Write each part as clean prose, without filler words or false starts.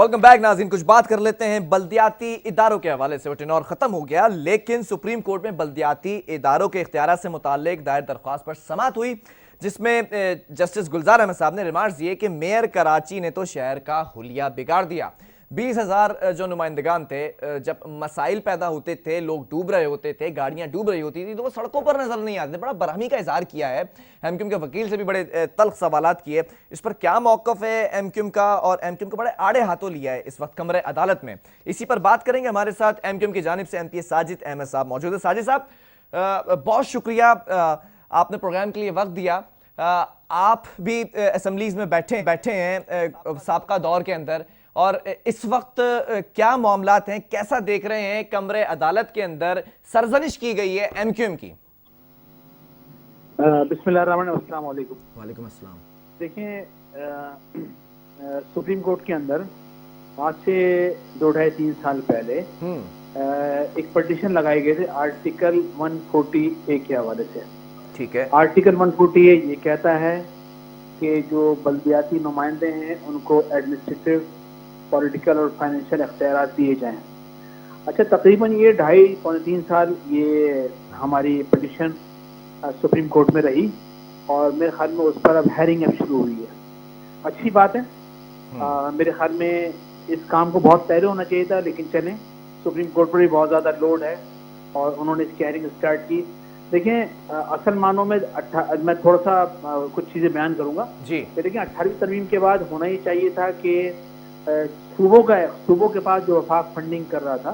Welcome back नाज़रीन। कुछ बात कर लेते हैं बल्दियाती इदारों के हवाले से। वो टेनोर खत्म हो गया, लेकिन सुप्रीम कोर्ट में बल्दियाती इदारों के इख्तियारात से मुताल्लिक दायर दरख्वास्त पर समाअत हुई, जिसमें जस्टिस गुलजार अहमद साहब ने रिमार्क्स दिए कि मेयर कराची ने तो शहर का हुलिया बिगाड़ दिया। 20,000 जो नुमाइंदगान थे, जब मसाइल पैदा होते थे, लोग डूब रहे होते थे, गाड़ियां डूब रही होती थी, तो वो सड़कों पर नजर नहीं आते। बड़ा बरहमी का इजहार किया है एमक्यूएम के वकील से भी बड़े तल्ख सवालात किए। इस पर क्या मौकफ है एमक्यूएम का, और एमक्यूएम को बड़े आड़े हाथों लिया है इस वक्त कमरे अदालत में। इसी पर बात करेंगे। हमारे साथ एमक्यूएम की जानिब से एमपी साजिद अहमद साहब मौजूद है। साजिद साहब, बहुत शुक्रिया, आपने प्रोग्राम के लिए वक्त दिया। आप भी असेंबलीज में बैठे हैं साबका दौर के अंदर, और इस वक्त क्या मामलात हैं, कैसा देख रहे हैं कमरे अदालत के अंदर सरजनिश की गई है एमक्यूएम की? बिस्मिल्लाहिर्रहमानिर्रहीम। वालेकुम अस्सलाम। देखें, सुप्रीम कोर्ट के अंदर आज से 2-2.5-3 साल पहले एक पिटीशन लगाए गए थे आर्टिकल 140A के हवाले से। ठीक है। आर्टिकल 140A ये कहता है कि जो बल्दियाती नुमाइंदे हैं उनको एडमिनिस्ट्रेटिव, पॉलिटिकल और फाइनेंशियल इख्तियार दिए जाएं। अच्छा, तकरीबन ये 2.5-3 साल ये हमारी पिटीशन सुप्रीम कोर्ट में रही, और मेरे ख्याल में उस पर अब हेयरिंग अब शुरू हुई है। अच्छी बात है। मेरे ख्याल में इस काम को बहुत पहले होना चाहिए था, लेकिन चलें, सुप्रीम कोर्ट पर भी बहुत ज़्यादा लोड है और उन्होंने इसकी हेयरिंग स्टार्ट की। देखें, असल मानों में मैं थोड़ा सा कुछ चीज़ें बयान करूँगा जी। देखें, 18वीं तरमीम के बाद होना ही चाहिए था कि सूबों के पास जो वफाक फंडिंग कर रहा था,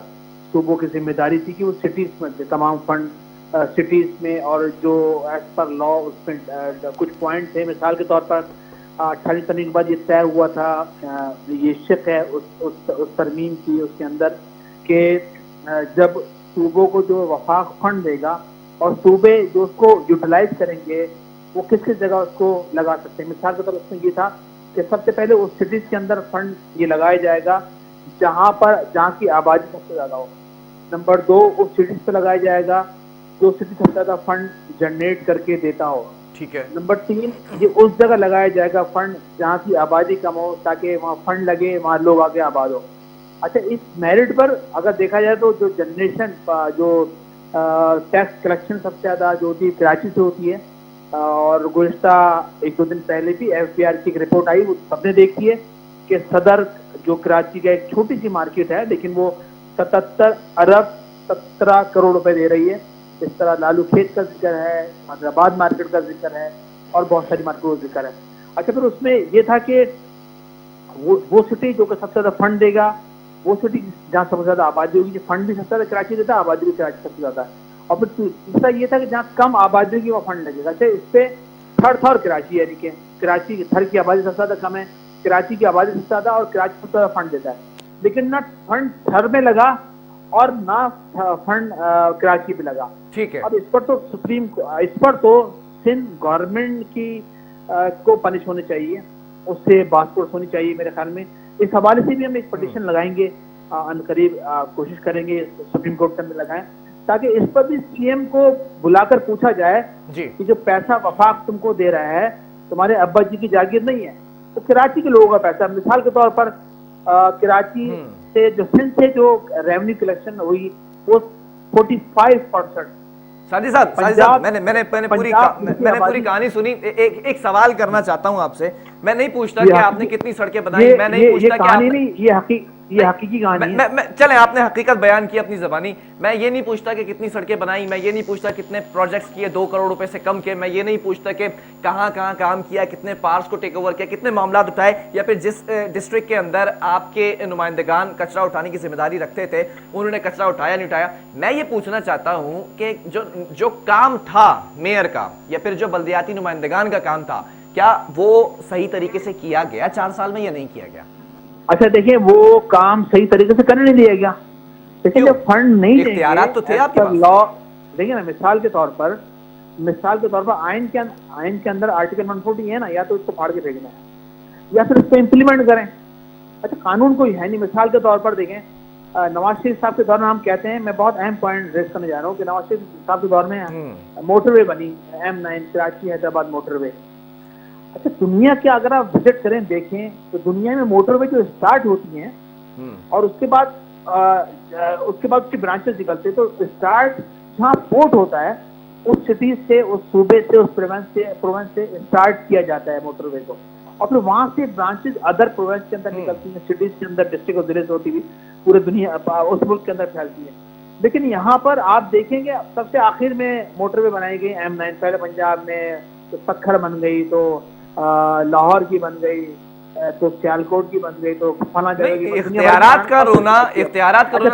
सूबों की जिम्मेदारी थी कि वो सिटीज़ में तमाम फंड सिटीज़ में, और जो एज पर लॉ उसमें कुछ पॉइंट थे। मिसाल के तौर पर 18वीं तरमीम के बाद ये तय हुआ था, ये शिक है उस तरमीम की उसके अंदर, कि जब सूबों को जो वफाक फंड देगा और सूबे जो उसको यूटिलाइज करेंगे वो किस किस जगह उसको लगा सकते हैं। मिसाल के तौर पर उसमें ये था कि सबसे पहले उस सिटीज़ के अंदर फंड ये लगाया जाएगा जहाँ की आबादी सबसे ज़्यादा हो। नंबर 2, उस सिटीज़ पर लगाया जाएगा जो सिटी सबसे ज़्यादा फंड जनरेट करके देता हो। ठीक है। नंबर 3, ये उस जगह लगाया जाएगा फंड जहाँ की आबादी कम हो, ताकि वहाँ फंड लगे, वहाँ लोग आगे आबाद हो। अच्छा, इस मेरिट पर अगर देखा जाए तो जो जनरेशन, जो टैक्स कलेक्शन सबसे ज़्यादा जो होती है कराची से होती है, और गुज़िश्ता 1-2 दिन पहले भी FBR की एक रिपोर्ट आई, वो सबने देखी है कि सदर जो कराची का एक छोटी सी मार्केट है, लेकिन वो 77 अरब 17 करोड़ रुपए दे रही है। इस तरह लालू खेत का जिक्र है, हैदराबाद मार्केट का जिक्र है, और बहुत सारी मार्केट का जिक्र है। अच्छा, फिर उसमें ये था कि वो सिटी जो कि सबसे ज़्यादा फंड देगा, वो सिटी जहाँ सबसे ज़्यादा आबादी होगी, जो फंड भी सबसे ज़्यादा कराची देता है, आबादी भी कराची सबसे ज़्यादा है। और फिर तीसरा ये था कि जहाँ कम आबादी होगी वो फंड लगेगा। अच्छा, इस पर थर्ड कराची, यानी कि कराची थर्ड की आबादी सबसे ज़्यादा कम है, कराची की आबादी सबसे ज़्यादा, और कराची सबसे ज़्यादा फंड देता है। लेकिन ना फंड थर्ड में लगा और ना फंड कराची पे लगा। ठीक है। अब इस पर तो सिंध गवर्नमेंट की को पनिश होनी चाहिए, उससे बातचीत होनी चाहिए मेरे ख्याल में। इस हवाले से भी हम एक पिटीशन लगाएंगे, अनकरीब कोशिश करेंगे सुप्रीम कोर्ट में लगाएं, ताकि इस पर भी सीएम को बुलाकर पूछा जाए जी कि जो पैसा वफाक तुमको दे रहा है, तुम्हारे अब्बा जी की जागीर नहीं है, वो कराची के लोगों का पैसा। मिसाल के तौर पर कराची से जो सिंध से जो रेवेन्यू कलेक्शन हुई वो 45%। साजिद साहब, मैंने पूरी कहानी सुनी। एक सवाल करना चाहता हूं आपसे। मैं नहीं पूछता कि आपने कितनी सड़कें बनाई, मैं नहीं पूछता कि आपने, ये हकीकी कहानी है। चले, आपने हकीकत बयान की अपनी ज़बानी। मैं ये नहीं पूछता कि कितनी सड़कें बनाई, मैं ये नहीं पूछता कितने प्रोजेक्ट्स किए 2 करोड़ रुपए से कम के, मैं ये नहीं पूछता कि कहाँ कहाँ काम किया, कितने पार्क्स को टेक ओवर किया, कितने मामला उठाए, या फिर जिस डिस्ट्रिक्ट के अंदर आपके नुमाइंदगान कचरा उठाने की जिम्मेदारी रखते थे उन्होंने कचरा उठाया नहीं उठाया। मैं ये पूछना चाहता हूँ कि जो काम था मेयर का, या फिर जो बल्दियाती नुमाइंदगान का काम था, क्या वो सही तरीके से किया गया 4 साल में या नहीं किया गया? अच्छा, देखिए, वो काम सही तरीके से करने नहीं दिया गया। देखिए, जब फंड नहीं देंगे, इख्तियारात तो थे आपके पास। लॉ देखिए ना, मिसाल के तौर पर आइन के अंदर आर्टिकल 140 है ना, या तो इसको फाड़ के फेंकना है या फिर इसको इम्प्लीमेंट करें। अच्छा, कानून कोई है नहीं। मिसाल के तौर पर देखें, नवाज शरीफ साहब के दौर में हम कहते हैं, मैं बहुत अहम पॉइंट रेस करने जा रहा हूँ कि नवाज शरीफ साहब के दौर में मोटरवे बनी, M9 कराची हैदराबाद मोटरवे। अच्छा, दुनिया के अगर आप विजिट करें देखें तो दुनिया में मोटरवे जो स्टार्ट होती हैं और उसके बाद उसकी ब्रांचेस निकलते हैं, तो स्टार्ट जहाँ पोर्ट होता है उस सिटी से, उस सूबे से, उस प्रोविंस से स्टार्ट किया जाता है मोटरवे को, और फिर वहां से ब्रांचेस अदर प्रोविंस के अंदर निकलती हैं, सिटीज के अंदर, डिस्ट्रिक्ट और जिले से होती हुई पूरे दुनिया उस मुल्क के अंदर फैलती है। लेकिन यहाँ पर आप देखेंगे सबसे आखिर में मोटरवे बनाई गई M9, पहले पंजाब में तो सखर बन गई, तो लाहौर की बन गई, तो सियालकोट की बन गई, तो फला जगह की बन गई। इख्तियारात का रोना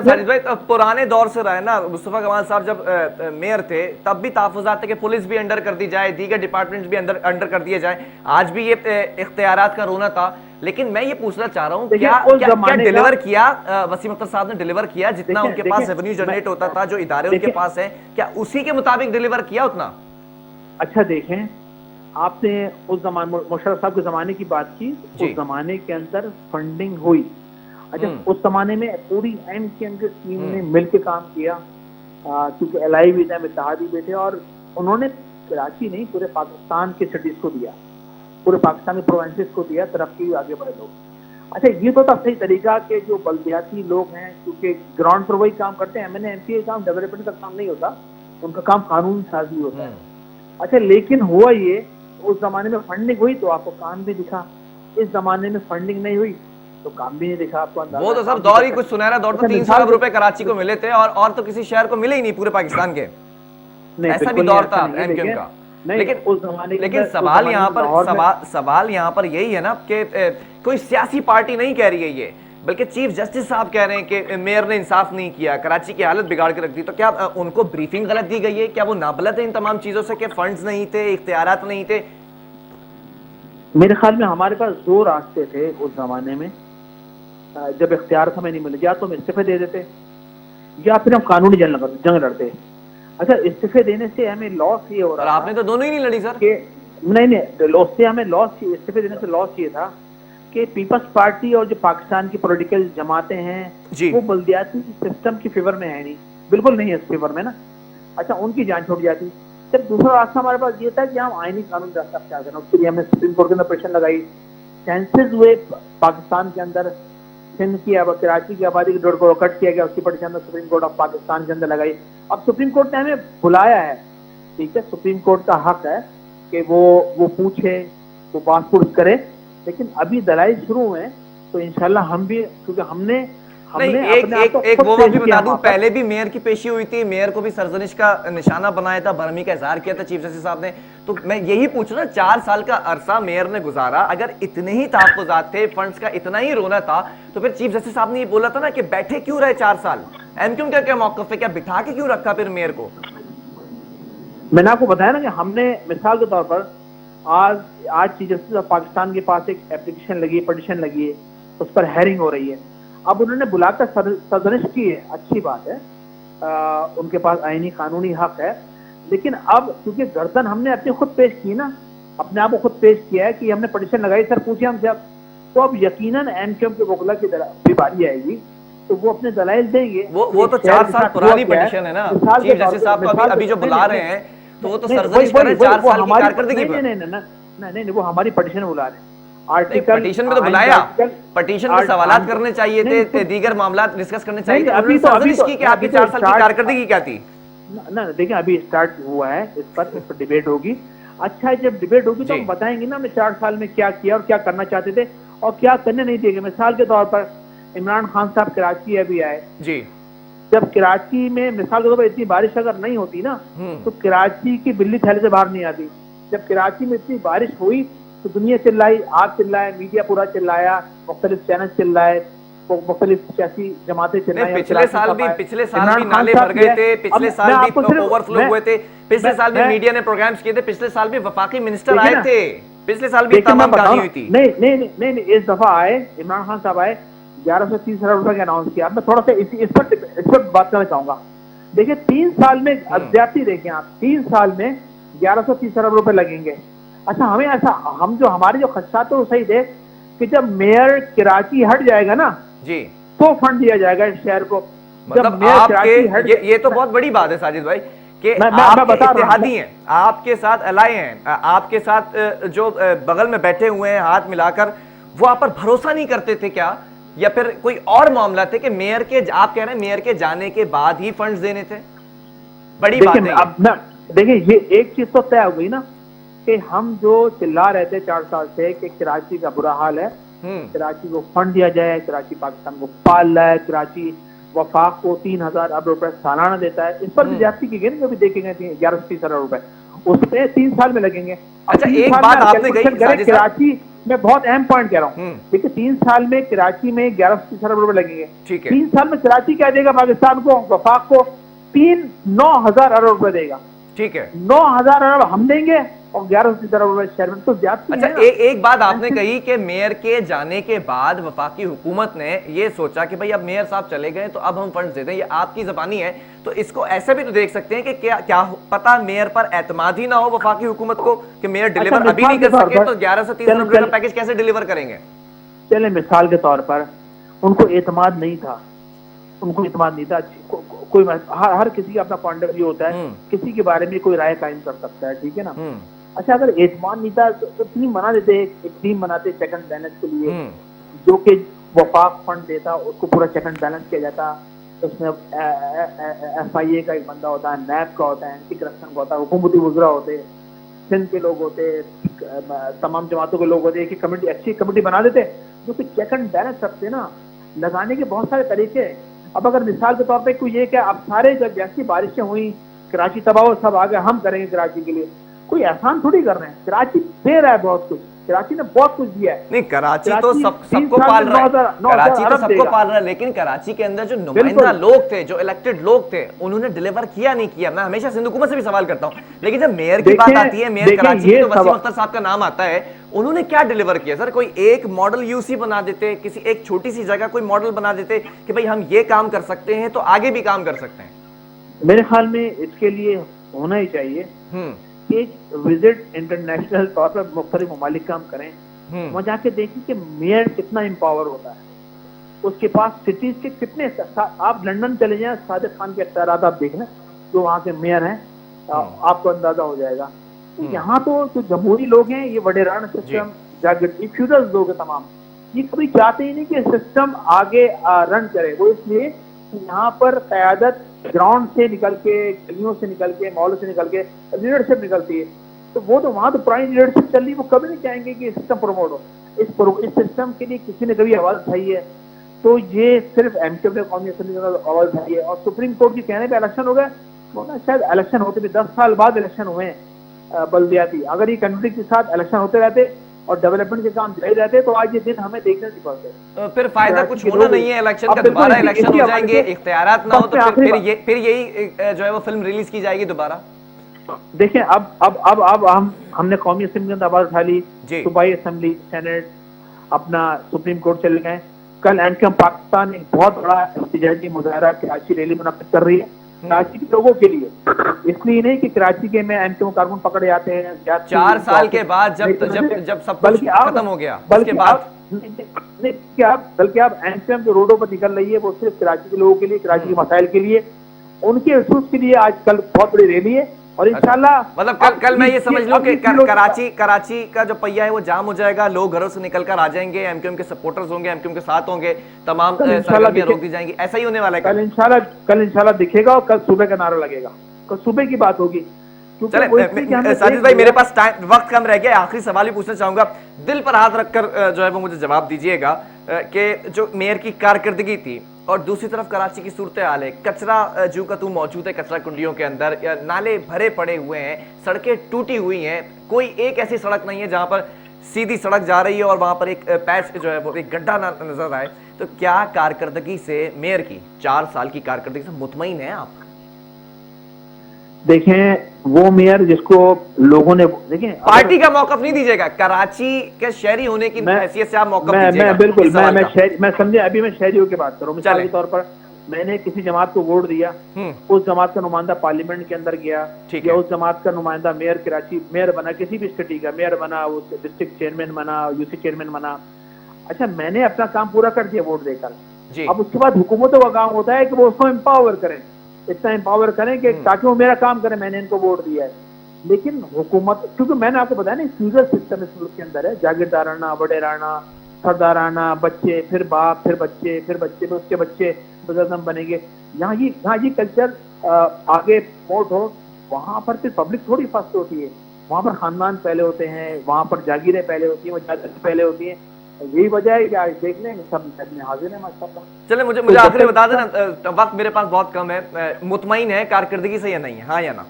साजिद भाई पुराने दौर से रहा है ना। मुस्तफा कमाल साहब जब मेयर थे तब भी तहफ़्फ़ुज़ात थे कि पुलिस भी अंडर कर दी जाए, दीगर डिपार्टमेंट्स भी अंडर कर दिए जाए। आज भी ये इख्तियारात का रोना था। लेकिन मैं ये पूछना चाह रहा हूँ, क्या डिलीवर किया वसीम अख्तर साहब ने? डिलीवर किया जितना उनके पास रेवेन्यू जनरेट होता था, जो इदारे उनके पास है, क्या उसी के मुताबिक डिलीवर किया उतना? अच्छा देखें, आपने उस जमाने मुशर्रफ साहब के जमाने की बात की, उस जमाने के अंदर फंडिंग हुई। अच्छा, उस जमाने में पूरी MKM की टीम ने मिलकर काम किया, क्योंकि LI भी थे, इत्तेहादी भी थे, और उन्होंने कराची नहीं पूरे पाकिस्तान के सिटीज को दिया, पूरे पाकिस्तान के प्रोविंसेस को दिया, तरक्की आगे बढ़े लोग। अच्छा, ये तो था सही तरीका के जो बल्दियाती लोग हैं, क्योंकि ग्राउंड पर वही काम करते हैं, MNA MP काम डेवलपमेंट का काम नहीं होता, उनका काम कानून साजी होता है। अच्छा, लेकिन हुआ ये, उस जमाने में फंडिंग हुई तो आपको काम भी दिखा, इस जमाने में फंडिंग नहीं हुई तो काम भी नहीं दिखा आपको। वो तो सब दौर ही कुछ सुनहरा दौर था। 300 अरब रुपए कराची को मिले थे और तो किसी शहर को मिले ही नहीं पूरे पाकिस्तान के। ऐसा भी दौर था MKM का। लेकिन सवाल यहाँ पर यही है ना कि कोई सियासी पार्टी नहीं कह रही है ये, बल्कि चीफ जस्टिस साहब कह रहे हैं कि मेयर ने इंसाफ नहीं किया, कराची की हालत बिगाड़ के रख दी। तो क्या उनको ब्रीफिंग गलत दी गई है? क्या वो नाबलद है इन तमाम चीजों से कि फंड्स नहीं थे, इख्तियारात नहीं थे? मेरे ख्याल में हमारे पास दो रास्ते थे उस जमाने में, जब इख्तियार हमें नहीं मिले, या तो हम इस्तीफे दे देते या फिर हम कानूनी जंग लड़ते। अच्छा, इस्तीफे देने से हमें लॉस ये हो रहा है। आपने तो दोनों ही नहीं लड़ी सर। नहीं, उससे हमें लॉस, इस्तीफे देने से लॉस ये था कि पीपल्स पार्टी और जो पाकिस्तान की पॉलिटिकल जमातें हैं वो बल्दियाती सिस्टम की फेवर में है नहीं, बिल्कुल नहीं है इस फेवर में ना। अच्छा, उनकी जान छूट जाती। जब दूसरा रास्ता हमारे पास ये था कि हम आईनी कानून रास्ता अख्तियार करना, उसके लिए हमने सुप्रीम कोर्ट के अंदर प्रेशर लगाई। सेंसेस हुए पाकिस्तान के अंदर, सिंध की कराची की आबादी की 1.5 करोड़ कट किया गया, उसकी पटिशन में सुप्रीम कोर्ट ऑफ पाकिस्तान के अंदर लगाई। अब सुप्रीम कोर्ट ने हमें बुलाया है, ठीक है, सुप्रीम कोर्ट का हक है कि वो पूछे, वो बात पुरस करे, लेकिन अभी दलाइल शुरू हुए हैं तो इंशाल्लाह हम भी, क्योंकि हमने एक वो भी बता दूं, पहले भी मेयर की पेशी हुई थी, मेयर को भी सरजनिश का निशाना बनाया था, बरहमी का इजहार किया था चीफ जस्टिस साहब ने। तो मैं यही पूछ रहा, 4 साल का अरसा मेयर ने गुजारा, अगर इतने ही तहफ्फुज़ात थे, फंड्स का इतना ही रोना था, तो फिर चीफ जस्टिस साहब ने ये बोला था ना कि बैठे क्यों रहे 4 साल? MKM का क्या मौक़िफ़ है? क्या बिठा के क्यों रखा फिर मेयर को? मैंने आपको बताया ना कि हमने मिसाल के तौर पर आज चीफ जस्टिस ऑफ पाकिस्तान के पास एक एप्लीकेशन लगी है, पटिशन लगी है, उस पर हेयरिंग हो रही है। अब उन्होंने बुलाकर सरजनिश की है, अच्छी बात है, उनके पास आईनी कानूनी हक है, लेकिन अब क्योंकि गर्दन हमने अपने खुद पेश की ना, अपने आप को खुद पेश किया है कि हमने पटिशन लगाई, सर पूछिए हमसे अब, तो अब यकीनन MKM के वकला की बारी आएगी तो वो अपने दलाइल देंगे। वो तो 4 साल पुरानी पटिशन है ना, चीफ जस्टिस साहब को अभी जो बुला रहे हैं तो वो तो सरजनिश कर रहे हैं 4 साल की कारकर्दगी पर। नहीं, वो हमारी पटिशन बुला रहे हैं। पटिशन में तो बुलाया, पटिशन में सवालात करने चाहिए थे, दीगर मामला डिस्कस करने चाहिए थे। अभी तो आपकी 4 साल की कारकर्दगी क्या थी? ना देखिए, अभी स्टार्ट हुआ है, इस पर डिबेट होगी। अच्छा, जब डिबेट होगी तो हम बताएंगे ना हमने 4 साल में क्या किया और क्या करना चाहते थे और क्या करने नहीं दिए। मिसाल के तौर पर इमरान खान साहब कराची अभी आए जी, जब कराची में मिसाल के तौर पर इतनी बारिश अगर नहीं होती ना तो कराची की बिल्ली थैले से बाहर नहीं आती। जब कराची में इतनी बारिश हुई तो दुनिया चिल्लाई, आप चिल्लाए, मीडिया पूरा चिल्लाया, मुख्तलिफ चैनल चिल्लाए, मुख्तलिफ सियासी जमातें चिल्लाई। पिछले साल भी नाले भर गए थे, पिछले साल भी ओवरफ्लो हुए थे, पिछले साल भी मीडिया ने प्रोग्राम्स किए थे, पिछले साल भी वफाकी मिनिस्टर आए थे, पिछले साल भी तमाम कहानी हुई थी। नहीं, इस दफा आए, इमरान खान साहब आए, 1130 अरब रुपए का अनाउंस किया। मैं थोड़ा सा इस पर बात करना चाहूंगा। देखिए, 3 साल में ज्यादती देखें आप, 3 साल में 1130 अरब रुपए लगेंगे। अच्छा, हमें ऐसा, हम जो हमारे जो खदशात है वो सही थे कि जब मेयर कराची हट जाएगा ना जी तो फंड दिया जाएगा इस शहर को। मतलब आपके ये तो बहुत बड़ी बात है साजिद भाई कि मैं आपके बता रहा हूं। इत्तेहादी हैं, आपके साथ अलाय हैं, आपके साथ जो बगल में बैठे हुए हैं हाथ मिलाकर, वो आप पर भरोसा नहीं करते थे क्या? या फिर कोई और मामला थे कि मेयर के, आप कह रहे हैं मेयर के जाने के बाद ही फंड्स देने थे? बड़ी बात देखिए है ये। अब मैं, देखिए ये एक चीज तो तय हो गई ना कि हम जो चिल्ला रहे थे 4 साल से कि कराची का बुरा हाल है, कराची को फंड दिया जाए, कराची पाकिस्तान को पाल रहा है, कराची वफाक को 3,000 अरब रुपए सालाना देता है, इस पर भी ज्यादती की गई ना, कभी देखे गए थे 11 से 30 अरब रुपए, उसमें 3 साल में लगेंगे। अब अच्छा, 3 एक साल बात में आपने कही कैलकुलेशन करें, साजिद साहब। कराची में बहुत अहम पॉइंट कह रहा हूँ, देखिए 3 साल में कराची में 11 से 30 अरब रुपए लगेंगे। ठीक है। 3 साल में कराची क्या देगा पाकिस्तान को, वफाक को 9,000 अरब रुपए देगा। ठीक है। 9,000 अरब हम देंगे और 11 से 30 अरब रुपए शहर में, तो ज्यादा अच्छा, है ना। एक बात आपने कही कि मेयर के जाने के बाद वफाकी हुकूमत ने ये सोचा कि भाई अब मेयर साहब चले गए तो अब हम फंड्स दे दें, ये आपकी ज़बानी है, तो इसको ऐसे भी तो देख सकते हैं कि क्या पता मेयर पर एतमाद ही ना हो वफाकी हुकूमत को कि मेयर डिलीवर अभी नहीं कर सके, तो 11 से 30 अरब का पैकेज कैसे डिलीवर करेंगे? चले मिसाल के तौर पर उनको एतमाद नहीं था, उनको एतमाद नहीं था, कोई हर किसी का अपना पॉइंट ऑफ व्यू होता है, किसी के बारे में कोई राय कायम कर सकता है, ठीक है ना। अच्छा, अगर एतमाद नहीं था तो टीम बना देते, एक टीम बनाते चेक एंड बैलेंस के लिए, जो कि वफाक फंड देता उसको पूरा चेक एंड बैलेंस किया जाता, उसमें FIA का एक बंदा होता है, नैब का होता है, एंटी करप्शन का होता है, हुकूमती वज़रा होते, सिंध के लोग होते, तमाम जमातों के लोग होते, एक कमेटी, अच्छी कमेटी बना देते जो कि चेक एंड बैलेंस रखते ना। लगाने के बहुत सारे तरीके हैं। अब अगर मिसाल के तौर पे कोई ये क्या, अब सारे जब जैसी बारिशें हुई, कराची तबाह, सब आ गए, हम करेंगे कराची के लिए, कोई एहसान थोड़ी कर रहे हैं, कराची दे रहा है बहुत कुछ, कराची ने बहुत कुछ दिया है। नहीं, कराची तो सबको पाल रहा है, कराची तो सबको पाल रहा है, लेकिन कराची के अंदर जो नुमाइंदा लोग थे, जो इलेक्टेड लोग थे, उन्होंने डिलीवर किया नहीं किया। मैं हमेशा सिंध हुकूमत से भी सवाल करता हूं, लेकिन जब मेयर की बात आती है, मेयर कराची की, तो वसीम अख्तर साहब का नाम आता है, उन्होंने क्या डिलीवर किया? सर, कोई एक मॉडल यूसी बना देते, किसी एक छोटी सी जगह कोई मॉडल बना देते कि भाई हम ये काम कर सकते हैं तो आगे भी काम कर सकते हैं। मेरे ख्याल में इसके लिए होना ही चाहिए एक विजिट इंटरनेशनल तौर पर मुख्तलिफ ममालिक काम करें, वहाँ जाके देखें कि मेयर कितना एम्पावर होता है, उसके पास सिटीज के कितने, आप लंदन चले जाएं, साजिद खान के अख्तियारात आप देख लें जो वहाँ के मेयर हैं, आपको अंदाजा हो जाएगा। यहाँ तो जो जमहूरी लोग हैं, ये वडेरान सिस्टम, जागृति फ्यूडल्स लोग हैं तमाम, ये कभी चाहते ही नहीं कि सिस्टम आगे रन करे। वो इसलिए यहाँ पर क़यादत ग्राउंड से निकल के, गलियों से निकल के, मॉल से निकल के लीडरशिप निकलती है, तो वो तो वहाँ तो पुरानी लीडरशिप चल रही है, वो कभी नहीं चाहेंगे कि सिस्टम प्रमोट हो। इस सिस्टम के लिए किसी ने कभी आवाज उठाई है तो ये सिर्फ एमक्यू ने कौमी असेंबली में आवाज उठाई है, और सुप्रीम कोर्ट के कहने पे इलेक्शन हो गए, वो ना शायद इलेक्शन होते भी 10 साल बाद इलेक्शन हुए हैं बल्दियाती। अगर ये कंट्री के साथ इलेक्शन होते रहते और डेवलपमेंट के काम जारी रहते तो आज ये दिन हमें देखने नहीं पड़ते। फिर फायदा कुछ होना नहीं है इलेक्शन का, दोबारा इलेक्शन हो जाएंगे, इख्तियारात ना हो तो फिर यही जो है वो फिल्म रिलीज की जाएगी दोबारा। देखिए अब हमने कौमी असेंबली में आवाज उठा ली, सूबाई असेंबली, सेनेट, अपना सुप्रीम कोर्ट चले गए। कल एमक्यूएम पाकिस्तान एक बहुत बड़ा एहतजाजी मुजाहरा कराची रैली मुनक्किद कर रही है कराची के लोगों के लिए, इसलिए नहीं कि कराची के में एमक्यूएम कारकुन पकड़े जाते हैं 4 साल के बाद जब सब कुछ खत्म हो गया, बल्कि आप एमक्यूएम जो रोडों पर निकल रही है वो सिर्फ कराची के लोगों के लिए, कराची के मसाइल के लिए, उनके इशूज के लिए आज कल बहुत बड़ी रैली है। और इंशाल्लाह मतलब कल मैं ये समझ लूं कि कराची का जो पहिया है वो जाम हो जाएगा, लोग घरों से निकलकर आ जाएंगे, एमक्यूएम के सपोर्टर्स होंगे, एमक्यूएम के साथ होंगे, तमाम सरगर्मियां रोक दी जाएंगी, ऐसा ही होने वाला है कल इंशाल्लाह दिखेगा, और कल सुबह का नारा लगेगा, कल सुबह की बात होगी। साजिद भाई, मेरे पास वक्त कम रह गया, आखिरी सवाल भी पूछना चाहूंगा, दिल पर हाथ रखकर जो है वो मुझे जवाब दीजिएगा कि जो मेयर की कारकर्दगी थी और दूसरी तरफ कराची की सूरत हाल है, कचरा जू का तू मौजूद है, कचरा कुंडियों के अंदर नाले भरे पड़े हुए हैं, सड़कें टूटी हुई हैं, कोई एक ऐसी सड़क नहीं है जहां पर सीधी सड़क जा रही है और वहां पर एक पैच जो है वो एक गड्ढा नजर आए। तो क्या कारकर्दगी से, मेयर की 4 साल की कारकर्दगी से मुतमईन है आप? देखें, वो मेयर जिसको लोगों ने, देखें, पार्टी का मौकफ नहीं दीजिएगा, कराची के शहरी होने की हैसियत से आप मौकफ दीजिएगा। मैं बिल्कुल मैं समझे, अभी मैं शहरियों की बात करूं। मिसाल के तौर पर मैंने किसी जमात को वोट दिया, उस जमात का नुमाइंदा पार्लियामेंट के अंदर गया, या उस जमात का नुमाइंदा मेयर कराची मेयर बना, किसी भी सिटी का मेयर बना, वो डिस्ट्रिक्ट चेयरमैन बना, यूसी चेयरमैन बना। अच्छा, मैंने अपना काम पूरा कर दिया वोट देकर, अब उसके बाद हुकूमतों का काम होता है कि वो उसको एम्पावर करें, इतना एम्पावर करें कि ताकि वो मेरा काम करें, मैंने इनको वोट दिया है। लेकिन हुकूमत, क्योंकि मैंने आपको बताया ना फ्यूजल सिस्टम इस मुल्क के अंदर है, जागीरदाराना, वडेराना, सरदाराना, बच्चे फिर बाप फिर बच्चे फिर बच्चे फिर उसके बच्चे बुजुर्ग बनेंगे। यहाँ ये कल्चर आगे प्रमोट हो, वहां पर फिर पब्लिक थोड़ी फर्स्ट होती है, वहां पर खानदान पहले होते हैं, वहां पर जागीरें पहले होती हैं, जागीरें पहले होती हैं। यही वजह है कि आज देख लें सब में हाजिर है माशाल्लाह। चले मुझे तो आखिरी में बता देना, वक्त मेरे पास बहुत कम है, मुतमईन है कारकर्दगी से या नहीं है, हाँ या ना?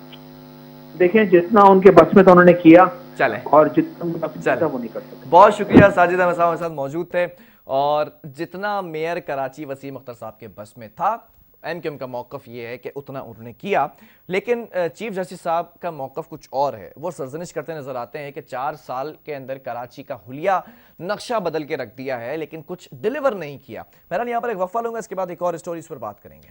देखें जितना उनके बस में था उन्होंने किया, चले और जितना उनके बस में था वो नहीं कर सकते। बहुत शुक्रिया, साजिद अहमद साहब हमारे साथ मौजूद थे। और जितना मेयर कराची वसीम अख्तर साहब के बस में था, एमक्यूएम का मौकफ ये है कि उतना उन्होंने किया, लेकिन चीफ जस्टिस साहब का मौकफ कुछ और है। वो सरजनिश करते नजर आते हैं कि 4 साल के अंदर कराची का हुलिया नक्शा बदल के रख दिया है, लेकिन कुछ डिलीवर नहीं किया। बहरहाल यहाँ पर एक वक्फा लूंगा, इसके बाद एक और स्टोरी इस पर बात करेंगे।